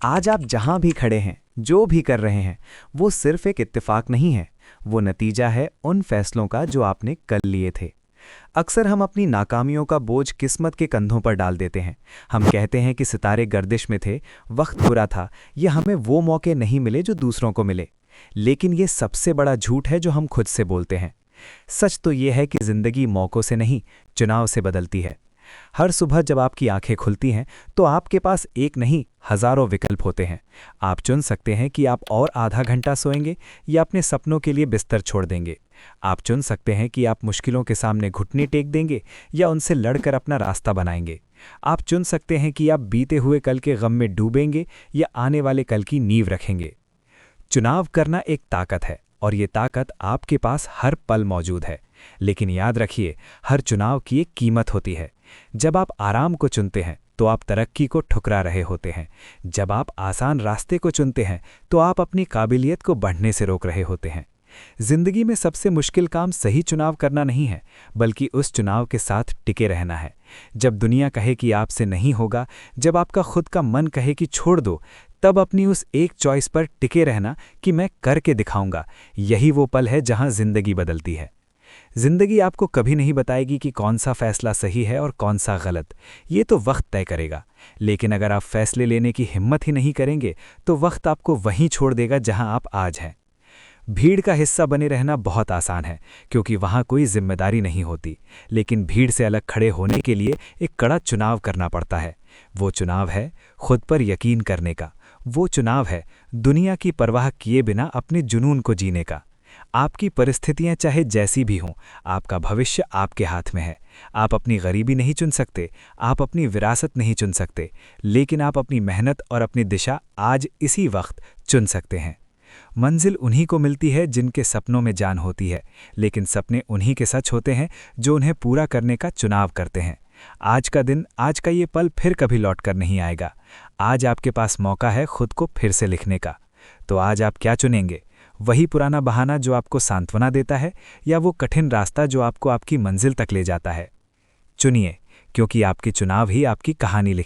आज आप जहां भी खड़े हैं, जो भी कर रहे हैं, वो सिर्फ एक इत्तेफाक नहीं है। वो नतीजा है उन फैसलों का जो आपने कल लिए थे। अक्सर हम अपनी नाकामियों का बोझ किस्मत के कंधों पर डाल देते हैं। हम कहते हैं कि सितारे गर्दिश में थे, वक्त बुरा था, या हमें वो मौके नहीं मिले जो दूसरों को मिले। लेकिन ये सबसे बड़ा झूठ है जो हम खुद से बोलते हैं। सच तो ये है कि जिंदगी मौकों से नहीं, चुनाव से बदलती है। हर सुबह जब आपकी आंखें खुलती हैं तो आपके पास एक नहीं, हजारों विकल्प होते हैं। आप चुन सकते हैं कि आप और आधा घंटा सोएंगे या अपने सपनों के लिए बिस्तर छोड़ देंगे। आप चुन सकते हैं कि आप मुश्किलों के सामने घुटने टेक देंगे या उनसे लड़कर अपना रास्ता बनाएंगे। आप चुन सकते हैं कि आप बीते हुए कल के गम में डूबेंगे या आने वाले कल की नींव रखेंगे। चुनाव करना एक ताकत है और ये ताकत आपके पास हर पल मौजूद है। लेकिन याद रखिए, हर चुनाव की एक कीमत होती है। जब आप आराम को चुनते हैं तो आप तरक्की को ठुकरा रहे होते हैं। जब आप आसान रास्ते को चुनते हैं तो आप अपनी काबिलियत को बढ़ने से रोक रहे होते हैं। जिंदगी में सबसे मुश्किल काम सही चुनाव करना नहीं है, बल्कि उस चुनाव के साथ टिके रहना है। जब दुनिया कहे कि आपसे नहीं होगा, जब आपका खुद का मन कहे कि छोड़ दो, तब अपनी उस एक चॉइस पर टिके रहना कि मैं करके दिखाऊंगा। यही वो पल है जहां जिंदगी बदलती है। जिंदगी आपको कभी नहीं बताएगी कि कौन सा फैसला सही है और कौन सा गलत। ये तो वक्त तय करेगा। लेकिन अगर आप फैसले लेने की हिम्मत ही नहीं करेंगे तो वक्त आपको वहीं छोड़ देगा जहां आप आज हैं। भीड़ का हिस्सा बने रहना बहुत आसान है, क्योंकि वहां कोई जिम्मेदारी नहीं होती। लेकिन भीड़ से अलग खड़े होने के लिए एक कड़ा चुनाव करना पड़ता है। वो चुनाव है खुद पर यकीन करने का। वो चुनाव है दुनिया की परवाह किए बिना अपने जुनून को जीने का। आपकी परिस्थितियां चाहे जैसी भी हों, आपका भविष्य आपके हाथ में है। आप अपनी गरीबी नहीं चुन सकते, आप अपनी विरासत नहीं चुन सकते, लेकिन आप अपनी मेहनत और अपनी दिशा आज इसी वक्त चुन सकते हैं। मंजिल उन्हीं को मिलती है जिनके सपनों में जान होती है, लेकिन सपने उन्हीं के सच होते हैं जो उन्हें पूरा करने का चुनाव करते हैं। आज का दिन, आज का ये पल फिर कभी लौट कर नहीं आएगा। आज आपके पास मौका है खुद को फिर से लिखने का। तो आज आप क्या चुनेंगे? वही पुराना बहाना जो आपको सांत्वना देता है, या वो कठिन रास्ता जो आपको आपकी मंजिल तक ले जाता है? चुनिए, क्योंकि आपके चुनाव ही आपकी कहानी लिखेंगे।